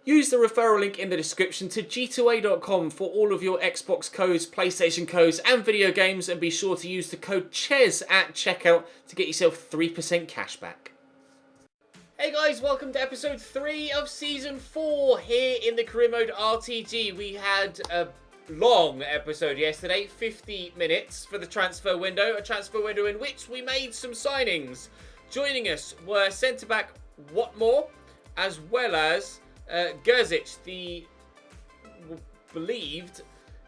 Use the referral link in the description to g2a.com for all of your Xbox codes, PlayStation codes and video games, and be sure to use the code CHES at checkout to get yourself 3% cash back. Hey guys, welcome to episode 3 of season 4 here in the Career Mode RTG. We had a long episode yesterday, 50 minutes for the transfer window, a transfer window in which we made some signings. Joining us were centre-back Watmore, as well as Gerzic, the believed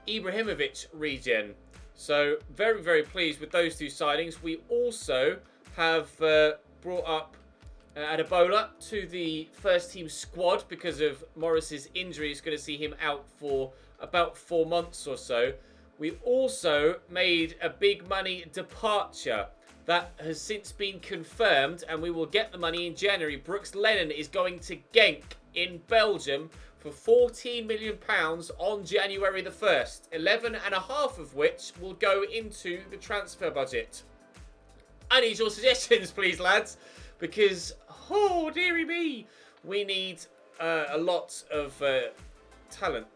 Ibrahimovic regen. So very, very pleased with those two signings. We also have brought up Adebola to the first team squad because of Morris's injury. It's going to see him out for about 4 months or so. We also made a big money departure that has since been confirmed, and we will get the money in January. Brooks Lennon is going to Genk in Belgium for £14 million on January the 1st, 11.5 of which will go into the transfer budget. I need your suggestions, please, lads, because, oh, dearie me, we need a lot of talent.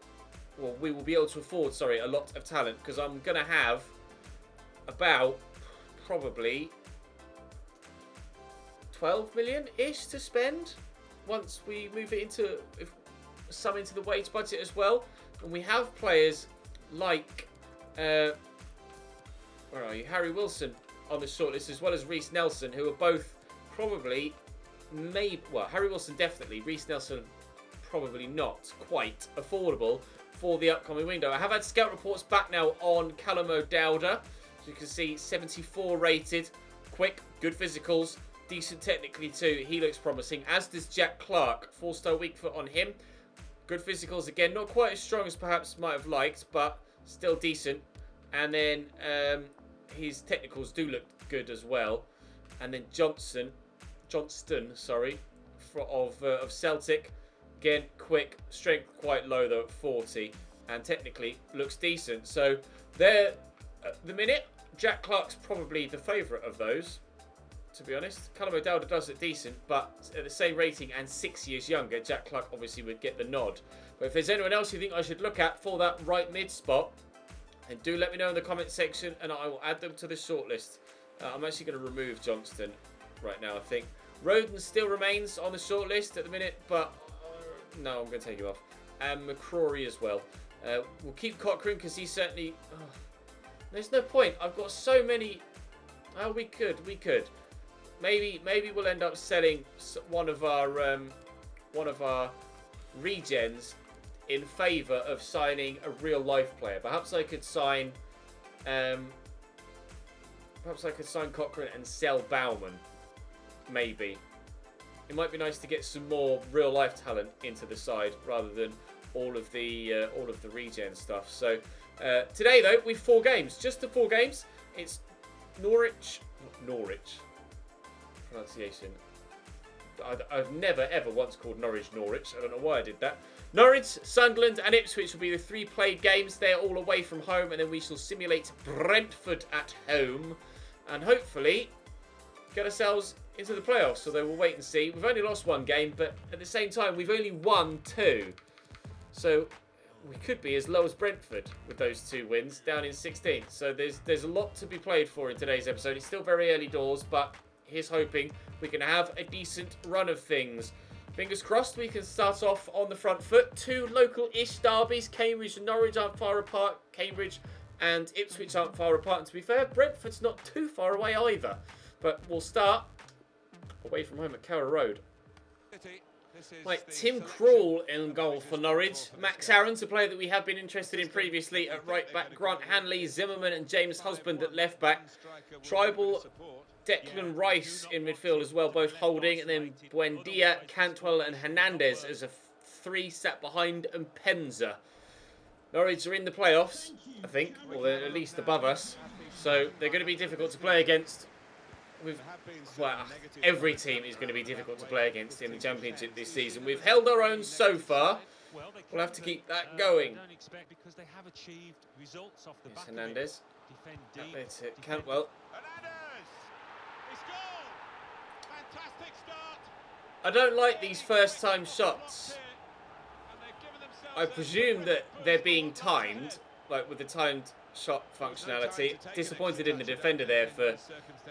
Well, we will be able to afford, a lot of talent, because I'm going to have about probably 12 million-ish to spend once we move it into some into the wage budget as well. And we have players like where are you? Harry Wilson on the shortlist, as well as Reece Nelson, who are both probably Harry Wilson definitely, Reece Nelson probably not quite affordable for the upcoming window. I have had scout reports back now on Callum O'Dowda. As you can see, 74 rated, quick, good physicals, decent technically too. He looks promising, as does Jack Clark. 4-star weak foot on him. Good physicals again, not quite as strong as perhaps might have liked, but still decent. And then his technicals do look good as well. And then Johnston, of Celtic. Again, quick, strength quite low though at 40, and technically looks decent. So there, at the minute, Jack Clark's probably the favourite of those, to be honest. Callum O'Dowda does look decent, but at the same rating and 6 years younger, Jack Clark obviously would get the nod. But if there's anyone else you think I should look at for that right mid spot, then do let me know in the comment section, and I will add them to the shortlist. I'm actually going to remove Johnston right now, I think. Roden still remains on the shortlist at the minute, but no, I'm going to take you off. And McCrory as well. We'll keep Cochrane because he certainly... there's no point. I've got so many... Oh, we could. Maybe we'll end up selling one of our regens in favour of signing a real life player. Perhaps I could sign Cochrane and sell Bauman. Maybe. It might be nice to get some more real life talent into the side rather than all of the regen stuff. So today though, we've 4 games, just the 4 games. It's Norwich pronunciation. I've never ever once called Norwich. I don't know why I did that. Norwich, Sunderland and Ipswich will be the 3 played games. They're all away from home, and then we shall simulate Brentford at home and hopefully get ourselves into the playoffs, although we'll wait and see. We've only lost 1 game, but at the same time, we've only won 2. So we could be as low as Brentford with those 2 wins, down in 16th. So there's a lot to be played for in today's episode. It's still very early doors, but here's hoping we can have a decent run of things. Fingers crossed we can start off on the front foot. 2 local-ish derbies. Cambridge and Norwich aren't far apart. Cambridge and Ipswich aren't far apart. And to be fair, Brentford's not too far away either. But we'll start away from home at Carrow Road. Right, Tim Krul in goal for Norwich. Max Aaron's a player that we have been interested in previously at right back. Grant Hanley, Zimmerman and James Husband at left back. Tribal, Declan Rice in midfield as well, both holding. And then Buendia, Cantwell and Hernandez as a 3 sat behind and Penza. Norwich are in the playoffs, I think, or they're at least above us. So they're going to be difficult to play against. Every team is going to be difficult to play against in the Championship this season. We've held our own so far. We'll have to keep that going. It's Hernandez. That's it. Cantwell. Fantastic start. I don't like these first time shots. I presume that they're being timed, like with the timed shot functionality. Disappointed in the defender there for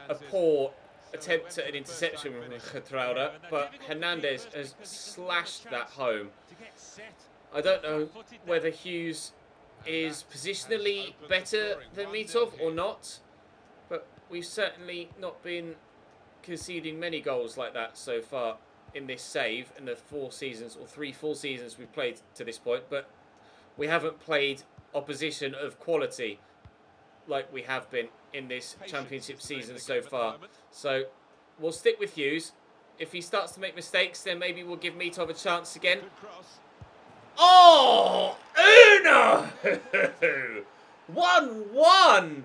a poor attempt at an interception from Getrauda, but Hernandez has slashed that home. I don't know whether Hughes is positionally better than Mitov or not, but we've certainly not been conceding many goals like that so far in this save in the 4 seasons or 3 full seasons we've played to this point, but we haven't played opposition of quality like we have been in this championship season so far. So we'll stick with Hughes. If he starts to make mistakes, then maybe we'll give Mitov a chance again. Oh, Uno! 1-1!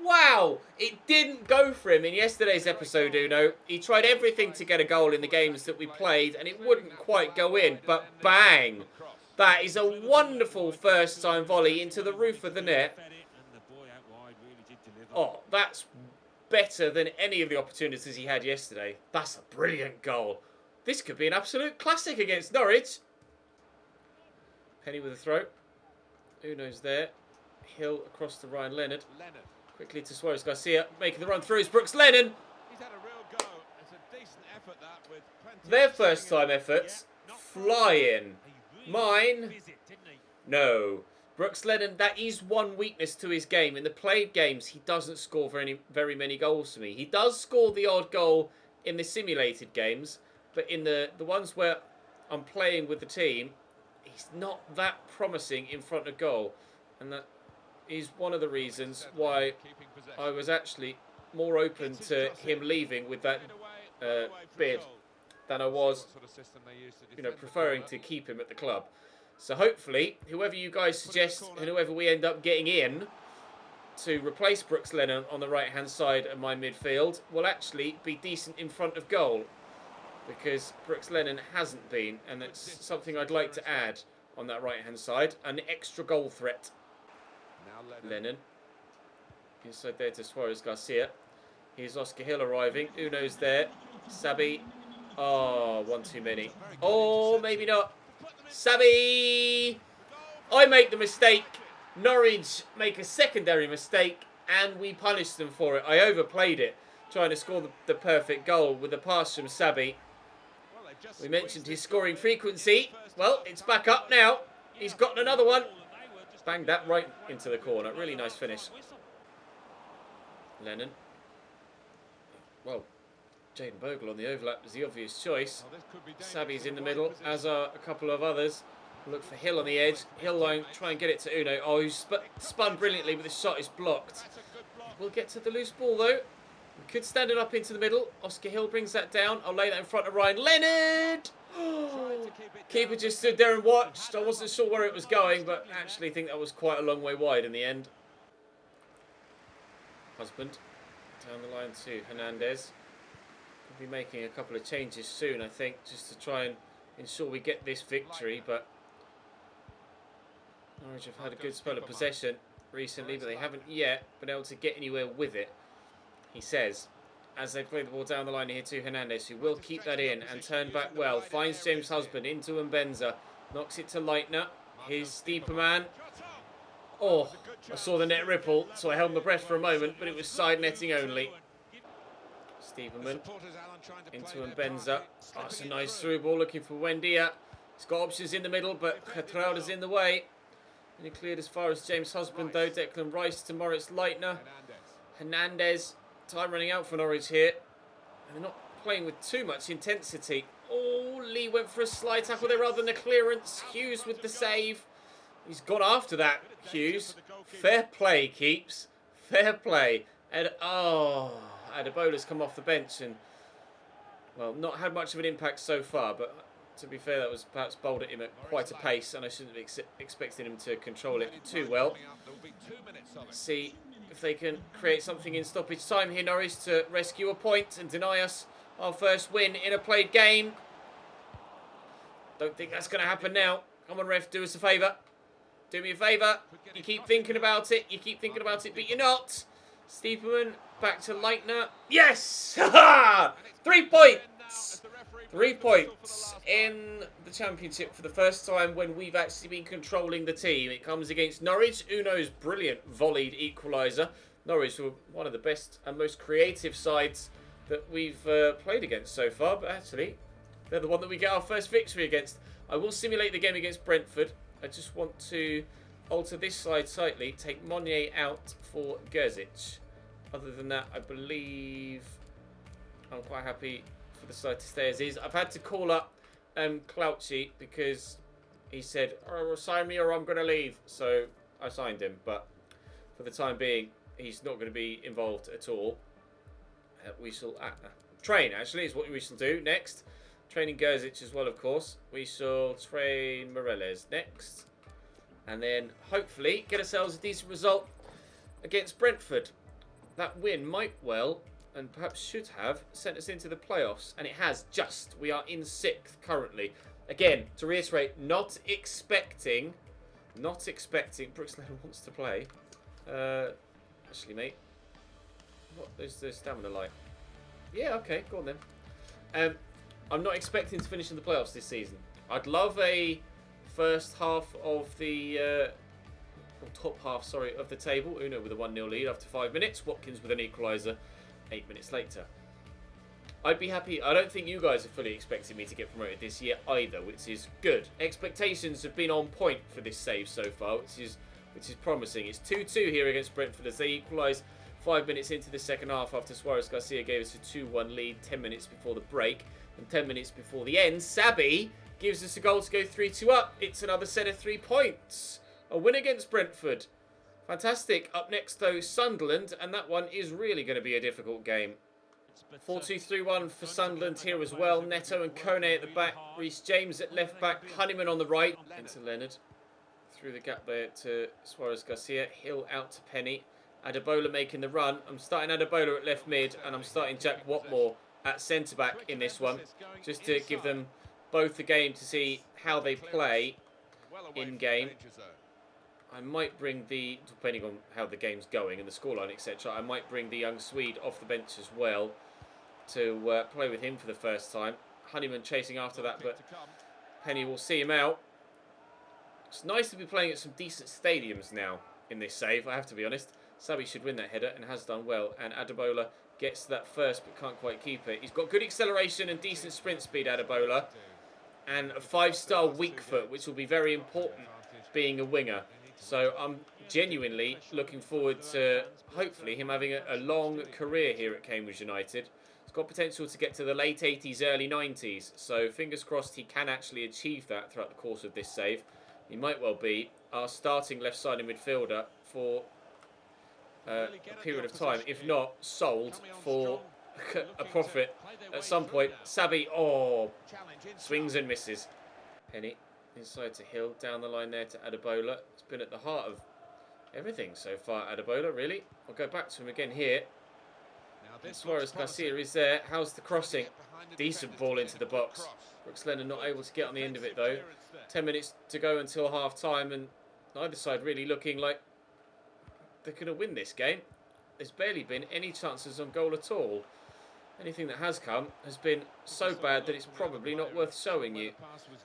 Wow, it didn't go for him in yesterday's episode, Uno. He tried everything to get a goal in the games that we played, and it wouldn't quite go in, but bang! That is a wonderful first-time volley into the roof of the net. Oh, that's better than any of the opportunities he had yesterday. That's a brilliant goal. This could be an absolute classic against Norwich. Penny with a throw. Uno's there. Hill across to Ryan Leonard. Quickly to Suarez Garcia. Making the run through is Brooks Lennon. He's had a real go. It's a decent effort, that, with plenty Their of first time efforts. Flying. Mine. No. Brooks Lennon, that is one weakness to his game. In the played games, he doesn't score very many goals for me. He does score the odd goal in the simulated games, but in the ones where I'm playing with the team, he's not that promising in front of goal. And that is one of the reasons why I was actually more open to him leaving with that bid than I was, preferring to keep him at the club. So hopefully, whoever you guys suggest and whoever we end up getting in to replace Brooks Lennon on the right-hand side of my midfield will actually be decent in front of goal, because Brooks Lennon hasn't been, and that's something I'd like to add on that right-hand side, an extra goal threat. Lennon inside there to Suarez Garcia. Here's Oscar Hill arriving. Uno's there. Sabi. Oh, one too many. Oh, maybe not. Sabi! I make the mistake. Norwich make a secondary mistake, and we punish them for it. I overplayed it, trying to score the perfect goal with a pass from Sabi. We mentioned his scoring frequency. Well, it's back up now. He's gotten another one. Banged that right into the corner. Really nice finish. Lennon. Well, Jaden Bogle on the overlap is the obvious choice. Sabi's in the middle, as are a couple of others. Look for Hill on the edge. Hill line, try and get it to Uno. Oh, he's spun brilliantly, but the shot is blocked. We'll get to the loose ball, though. We could stand it up into the middle. Oscar Hill brings that down. I'll lay that in front of Ryan Leonard. Keeper just stood there and watched. I wasn't sure where it was going, but actually think that was quite a long way wide in the end. Husband down the line to Hernandez. We'll be making a couple of changes soon, I think, just to try and ensure we get this victory. But Norwich have had a good spell of possession recently, but they haven't yet been able to get anywhere with it, he says, as they play the ball down the line here to Hernandez, who will keep that in and turn back well. Finds James Husband into Mbenza. Knocks it to Leitner. Here's Stieperman. Oh, I saw the net ripple, so I held my breath for a moment, but it was side netting only. Stieperman into Mbenza. Oh, it's a nice through ball looking for Wendia. He's got options in the middle, but Getrauda's in the way. And he cleared as far as James Husband, though. Declan Rice to Moritz Leitner. Hernandez. Time running out for Norwich here. And they're not playing with too much intensity. Oh, Lee went for a slide tackle there rather than a clearance. Hughes with the save. He's gone after that, Hughes. Fair play, Keeps. Fair play. And Adebola's come off the bench and, well, not had much of an impact so far, but to be fair, that was perhaps bowled at him at quite a pace, and I shouldn't have expected him to control it too well. Let's see if they can create something in stoppage time here, Norwich, to rescue a point and deny us our first win in a played game. Don't think that's going to happen now. Come on, ref, do us a favour. Do me a favour. You keep thinking about it. You keep thinking about it, but you're not. Stieperman back to Leitner. Yes! 3 points! 3 points in the Championship for the first time when we've actually been controlling the team. It comes against Norwich. Uno's brilliant volleyed equaliser. Norwich were one of the best and most creative sides that we've played against so far, but actually they're the one that we get our first victory against. I will simulate the game against Brentford. I just want to alter this side slightly, take Monnier out for Gerzic. Other than that, I believe I'm quite happy for the side to stay as is. I've had to call up Clouchy because he said, oh, sign me or I'm going to leave. So I signed him, but for the time being, he's not going to be involved at all. We shall train, actually, is what we shall do next. Training Gerzic as well, of course. We shall train Moreles next. And then, hopefully, get ourselves a decent result against Brentford. That win might well, and perhaps should have, sent us into the playoffs. And it has just. We are in 6th currently. Again, to reiterate, not expecting. Brooks Lennon wants to play. Actually, mate. What is the stamina like? Yeah, okay, go on then. I'm not expecting to finish in the playoffs this season. I'd love a first half of the or top half, sorry, of the table. Uno with a 1-0 lead after 5 minutes. Watkins with an equaliser 8 minutes later. I'd be happy. I don't think you guys are fully expecting me to get promoted this year either, which is good. Expectations have been on point for this save so far, which is promising. It's 2-2 here against Brentford as they equalise 5 minutes into the second half after Suarez Garcia gave us a 2-1 lead 10 minutes before the break. And 10 minutes before the end, Sabi gives us a goal to go 3-2 up. It's another set of 3 points. A win against Brentford. Fantastic. Up next, though, Sunderland. And that one is really going to be a difficult game. 4-2-3-1 for Sunderland here as well. Neto and Kone at the back. Reece James at left back. Honeyman on the right. Into Leonard. Through the gap there to Suarez Garcia. Hill out to Penny. Adebayo making the run. I'm starting Adebayo at left mid. And I'm starting Jack Watmore at centre-back in this one, just to give them both the game to see how they play in-game. I might bring the, depending on how the game's going and the scoreline, etc., I might bring the young Swede off the bench as well to play with him for the first time. Honeyman chasing after that, but Penny will see him out. It's nice to be playing at some decent stadiums now in this save, I have to be honest. Sabi should win that header and has done well, and Adebayo gets to that first but can't quite keep it. He's got good acceleration and decent sprint speed, Adebayo, and a 5-star weak foot, which will be very important being a winger. So I'm genuinely looking forward to hopefully him having a long career here at Cambridge United. He's got potential to get to the late 80s, early 90s, so fingers crossed he can actually achieve that throughout the course of this save. He might well be our starting left-sided midfielder for a period of time, if not sold for a profit at some point. Sabi, swings and misses. Penny inside to Hill, down the line there to Adebayo. It's been at the heart of everything so far, Adebayo, really. I'll go back to him again here. Suarez Garcia is there. How's the crossing? Decent ball into the box. Brooks Lennon not able to get on the end of it though. 10 minutes to go until half time, and neither side really looking like they're going to win this game. There's barely been any chances on goal at all. Anything that has come has been so bad that it's probably not worth showing you.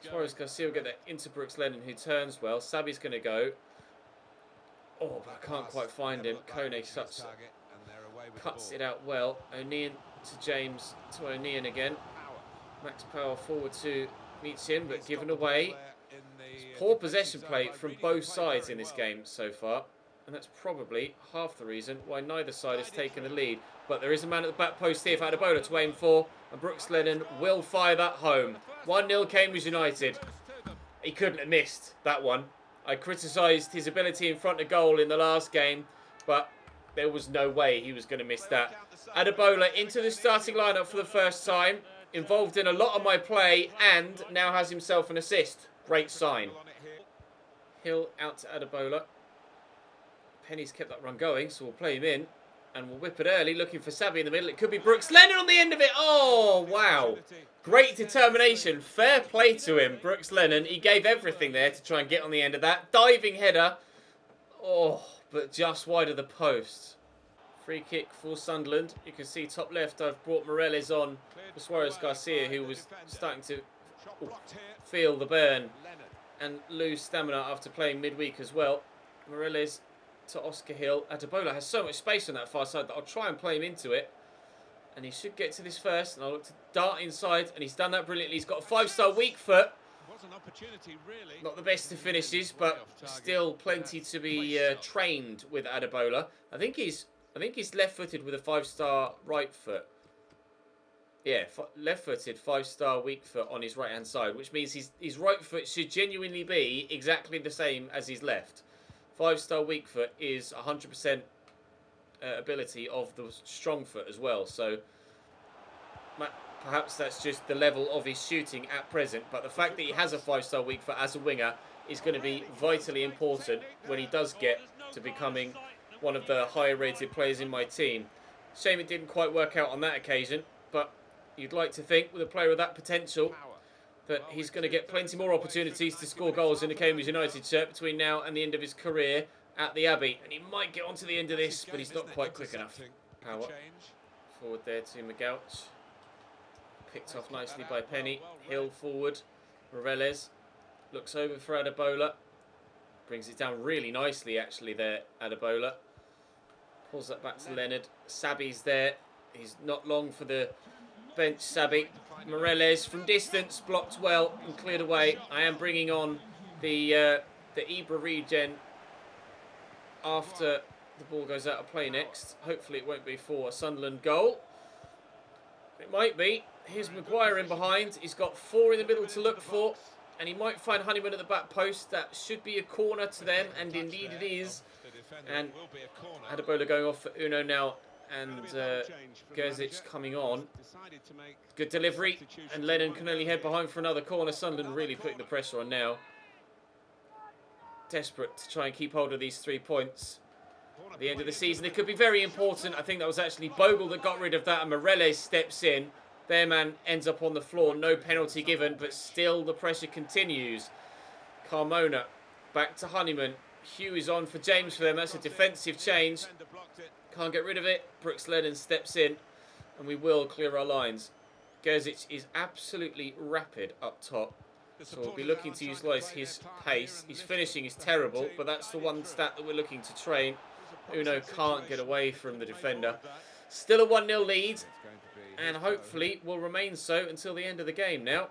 Suarez Garcia will get that into Brooks Lennon, who turns well. Sabi's going to go. Oh, but I can't quite find him. Kone cuts it out well. O'Neill to James to O'Neill again. Max Power forward to Meechin, but given away. Poor possession play from both sides in this game so far. And that's probably half the reason why neither side has taken the lead. But there is a man at the back post here for Adebayo to aim for. And Brooks Lennon will fire that home. 1-0 Cambridge United. He couldn't have missed that one. I criticised his ability in front of goal in the last game, but there was no way he was going to miss that. Adebayo into the starting lineup for the first time. Involved in a lot of my play and now has himself an assist. Great sign. Hill out to Adebayo. Penny's kept that run going, so we'll play him in. And we'll whip it early, looking for Sabi in the middle. It could be Brooks Lennon on the end of it. Oh, wow. Great determination. Fair play to him, Brooks Lennon. He gave everything there to try and get on the end of that. Diving header. Oh, but just wide of the post. Free kick for Sunderland. You can see top left, I've brought Moreles on for Suarez Garcia, who was starting to feel the burn and lose stamina after playing midweek as well. Moreles to Oscar Hill. Adebola has so much space on that far side that I'll try and play him into it. And he should get to this first. And I'll look to dart inside. And he's done that brilliantly. He's got a 5-star weak foot. Not the best of finishes, but still plenty to be trained with Adebola. I think he's left-footed with a 5-star right foot. Yeah, left-footed, 5-star weak foot on his right-hand side, which means his right foot should genuinely be exactly the same as his left. 5-star weak foot is 100% ability of the strong foot as well. So perhaps that's just the level of his shooting at present. But the fact that he has a 5-star weak foot as a winger is going to be vitally important when he does get to becoming one of the higher rated players in my team. Shame it didn't quite work out on that occasion, but you'd like to think with a player of that potential that he's going to get plenty more opportunities to score goals in the Cambridge United shirt between now and the end of his career at the Abbey. And he might get on to the end of this, but he's not quite quick enough. Power forward there to McGouch. Picked off nicely by Penny. Hill forward. Moreles looks over for Adebola. Brings it down really nicely actually there, Adebola. Pulls that back to Leonard. Sabi's there. He's not long for the bench, Sabi. Moreles from distance, blocked well and cleared away. I am bringing on the Ibra regen after the ball goes out of play next. Hopefully it won't be for a Sunderland goal. It might be. Here's Maguire in behind. He's got 4 in the middle to look for. And he might find Honeyman at the back post. That should be a corner to them. And indeed it is. And Adebola going off for Uno now. And Gerzic coming on. Good delivery. And Lennon can only head behind for another corner. Sunderland really putting the pressure on now. Desperate to try and keep hold of these 3 points. At the end of the season, it could be very important. I think that was actually Bogle that got rid of that. And Moreles steps in. Their man ends up on the floor. No penalty given, but still the pressure continues. Carmona back to Honeyman. Hugh is on for James for them. That's a defensive change. Can't get rid of it. Brooks Lennon steps in, and we will clear our lines. Gerzic is absolutely rapid up top. So we'll be looking to utilise his pace. His finishing is terrible, but that's the one stat that we're looking to train. Uno can't get away from the defender. Still a 1-0 lead, and hopefully will remain so until the end of the game now.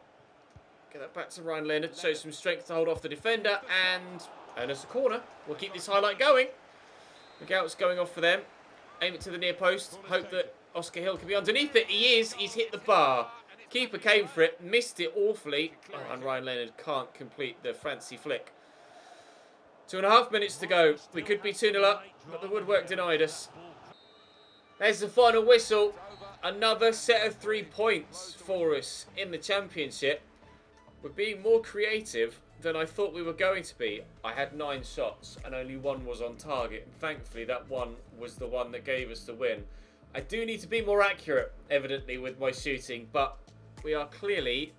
Get that back to Ryan Leonard. Show some strength to hold off the defender, and earn us a corner. We'll keep this highlight going. McGout's going off for them. Aim it to the near post. Hope that Oscar Hill can be underneath it. He is. He's hit the bar. Keeper came for it. Missed it awfully. Oh, and Ryan Leonard can't complete the fancy flick. 2.5 minutes to go. We could be 2-0 up, but the woodwork denied us. There's the final whistle. Another set of 3 points for us in the Championship. We're being more creative than I thought we were going to be. I had 9 shots and only 1 was on target. And thankfully that one was the one that gave us the win. I do need to be more accurate, evidently, with my shooting, but we are clearly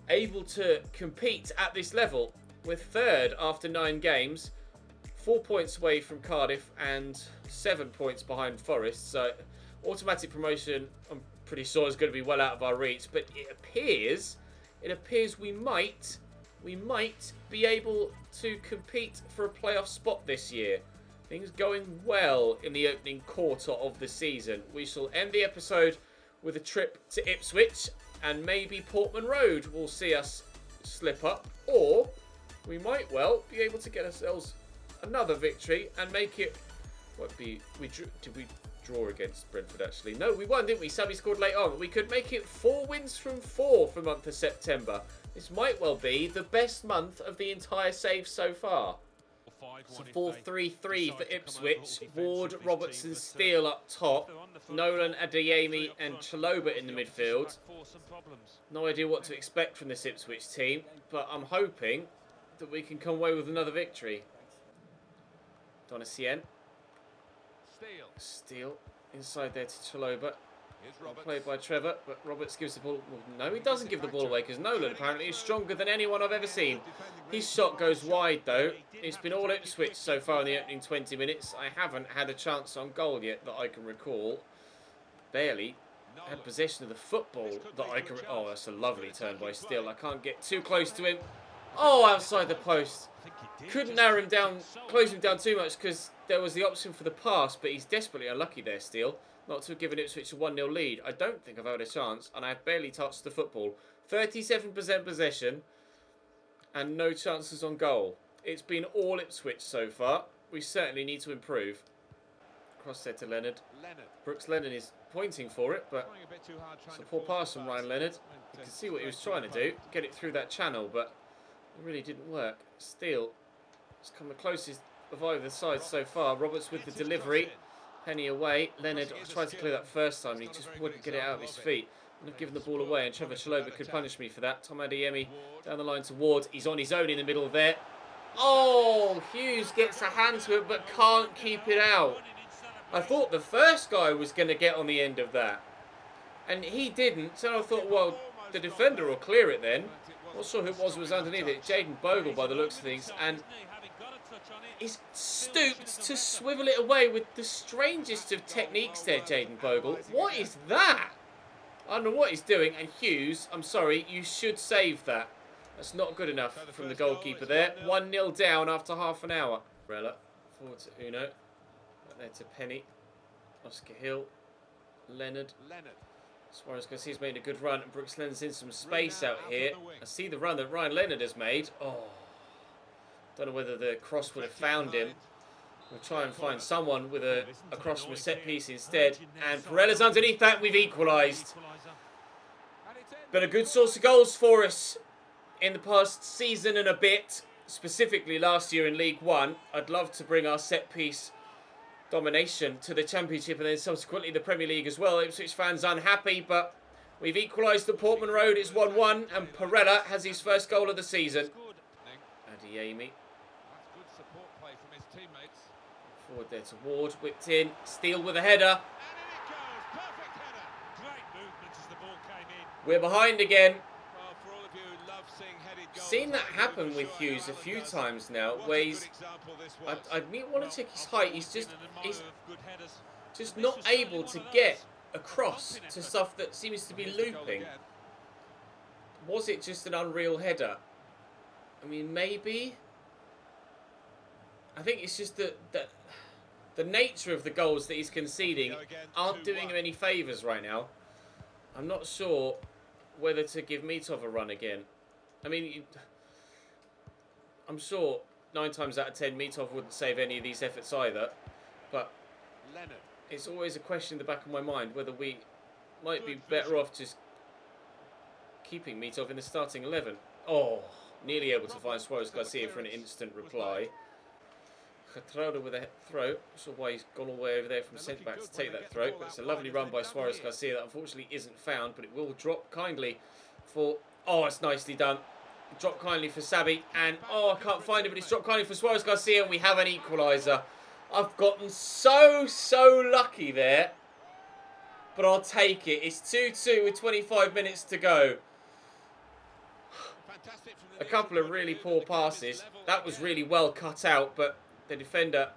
able to compete at this level. We're third after 9 games, 4 points away from Cardiff and 7 points behind Forest. So automatic promotion, I'm pretty sure, is going to be well out of our reach. But it appears we might be able to compete for a playoff spot this year. Things going well in the opening quarter of the season. We shall end the episode with a trip to Ipswich, and maybe Portman Road will see us slip up, or we might well be able to get ourselves another victory and make it. Did we draw against Brentford actually? No, we won, didn't we? Sammy scored late on. We could make it 4 wins from 4 for the month of September. This might well be the best month of the entire save so far. So 4-3-3 for Ipswich. Ward, Robertson, Steele up top. Nolan, Adeyemi and Chaloba in the midfield. No idea what to expect from this Ipswich team, but I'm hoping that we can come away with another victory. Donacien. Steele inside there to Chaloba. Played by Trevor, but Roberts gives the ball... Well, no, he doesn't give the ball away because Nolan apparently is stronger than anyone I've ever seen. His shot goes wide though. It's been all Ipswich so far in the opening 20 minutes. I haven't had a chance on goal yet that I can recall. Barely had possession of the football that I can... Oh, that's a lovely turn by Steele. I can't get too close to him. Oh, outside the post. Couldn't narrow him down, close him down too much because there was the option for the pass, but he's desperately unlucky there, Steele. Not to have given Ipswich a 1-0 lead. I don't think I've had a chance, and I've barely touched the football. 37% possession, and no chances on goal. It's been all Ipswich so far. We certainly need to improve. Cross there to Leonard. Brooks Lennon is pointing for it, but it's a poor pass from Ryan Leonard. You can see what he was trying to do, get it through that channel, but it really didn't work. Steele has come the closest of either side so far. Roberts with the delivery. Penny away. Leonard tried to clear that first time and he just wouldn't get it out of his feet. And I've given the ball away and Trevor Chalobah could punish me for that. Tom Adeyemi down the line to Ward. He's on his own in the middle there. Oh, Hughes gets a hand to it but can't keep it out. I thought the first guy was going to get on the end of that. And he didn't. So I thought, well, the defender will clear it then. Not sure who it was underneath it. Jaden Bogle by the looks of things. And he's stooped to swivel it away with the strangest of techniques there, Jaden Bogle. What is that? I don't know what he's doing. And Hughes, I'm sorry, you should save that. That's not good enough from the goalkeeper there. 1-0 down after half an hour. Rella, forward to Uno. Right there to Penny. Oscar Hill. Leonard. Suarez Garcia's made a good run. And Brooks Leonard's in some space out here. I see the run that Ryan Leonard has made. Oh. Don't know whether the cross would have found him. We'll try and find someone with a cross from a set piece instead. And Perella's underneath that. We've equalised. Been a good source of goals for us in the past season and a bit. Specifically last year in League One. I'd love to bring our set piece domination to the Championship and then subsequently the Premier League as well. Ipswich fans unhappy, but we've equalised at Portman Road. It's 1-1 and Perella has his first goal of the season. Adeyemi. Forward there to Ward, whipped in, Steele with a header. We're behind again. Seen that happen with Hughes a few times now, where he's... I want to check his height. He's just not able to get across to stuff that seems to be looping. Was it just an unreal header? I mean, maybe. I think it's just that the nature of the goals that he's conceding aren't doing him any favours right now. I'm not sure whether to give Mitov a run again. I mean, I'm sure 9 times out of 10 Mitov wouldn't save any of these efforts either. But it's always a question in the back of my mind whether we might be better off just keeping Mitov in the starting 11. Oh, nearly able to find Suarez Garcia for an instant reply. Catrado with a throw. Not sure why he's gone all the way over there from centre back to take that throw. But it's a lovely run by Suarez Garcia that unfortunately isn't found, but it will drop kindly for... Oh, it's nicely done. Drop kindly for Sabi. And, oh, I can't find it, but it's dropped kindly for Suarez Garcia, and we have an equaliser. I've gotten so lucky there. But I'll take it. It's 2-2 with 25 minutes to go. A couple of really poor passes. That was really well cut out, but the defender,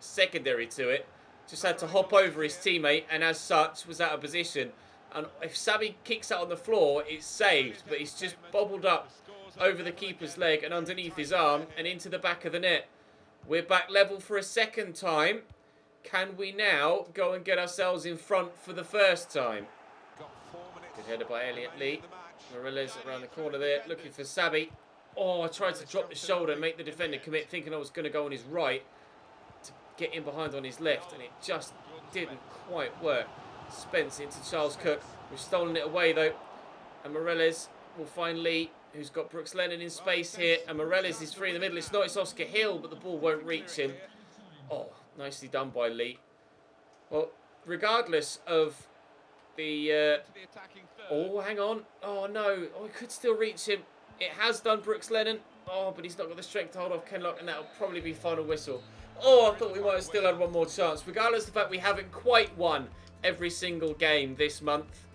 secondary to it, just had to hop over his teammate and as such was out of position. And if Sabi kicks that on the floor, it's saved, but he's just bobbled up over the keeper's leg and underneath his arm and into the back of the net. We're back level for a second time. Can we now go and get ourselves in front for the first time? Good header by Elliot Lee. Morilla's around the corner there, looking for Sabi. Oh, I tried to drop the shoulder and make the defender commit, thinking I was going to go on his right to get in behind on his left, and it just didn't quite work. Spence into Charles Cook. We've stolen it away, though. And Morales will find Lee, who's got Brooks Lennon in space here. And Morales is free in the middle. It's not, it's Oscar Hill, but the ball won't reach him. Oh, nicely done by Lee. Well, regardless of the... Oh, hang on. Oh, no. Oh, he could still reach him. It has done Brooks Lennon. Oh, but he's not got the strength to hold off Kenlock, and that'll probably be final whistle. Oh, I thought we might have still had one more chance. Regardless of the fact we haven't quite won every single game this month.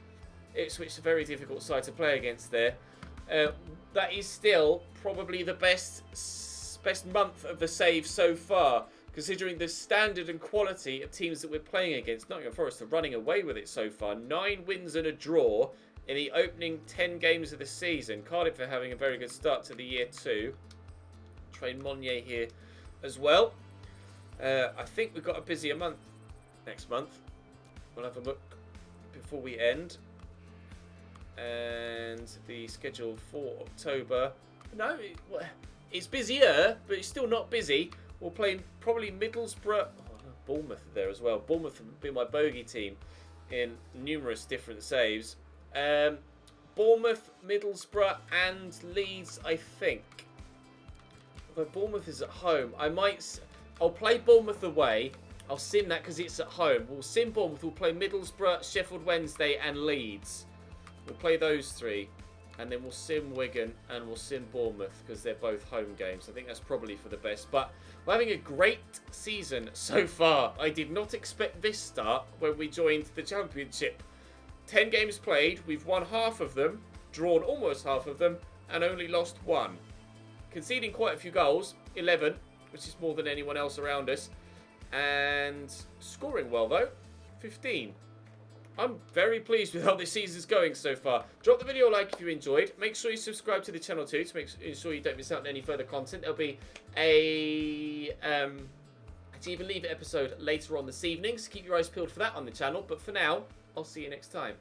Ipswich is a very difficult side to play against there. That is still probably the best month of the save so far, considering the standard and quality of teams that we're playing against. Nottingham Forest are running away with it so far. 9 wins and a draw in the opening 10 games of the season. Cardiff are having a very good start to the year too. Train Monnier here as well. I think we've got a busier month next month. We'll have a look before we end. And the schedule for October. No, it's busier, but it's still not busy. We'll play probably Middlesbrough. Oh, no, Bournemouth there as well. Bournemouth will be my bogey team in numerous different saves. Bournemouth, Middlesbrough, and Leeds, I think. Although Bournemouth is at home, I'll play Bournemouth away. I'll sim that because it's at home. We'll sim Bournemouth. We'll play Middlesbrough, Sheffield Wednesday, and Leeds. We'll play those 3. And then we'll sim Wigan and we'll sim Bournemouth because they're both home games. I think that's probably for the best. But we're having a great season so far. I did not expect this start when we joined the Championship. 10 games played. We've won half of them, drawn almost half of them, and only lost 1. Conceding quite a few goals, 11, which is more than anyone else around us. And scoring well, though, 15. I'm very pleased with how this season's going so far. Drop the video a like if you enjoyed. Make sure you subscribe to the channel too to make sure you don't miss out on any further content. There'll be a Even Leave It episode later on this evening, so keep your eyes peeled for that on the channel. But for now, I'll see you next time.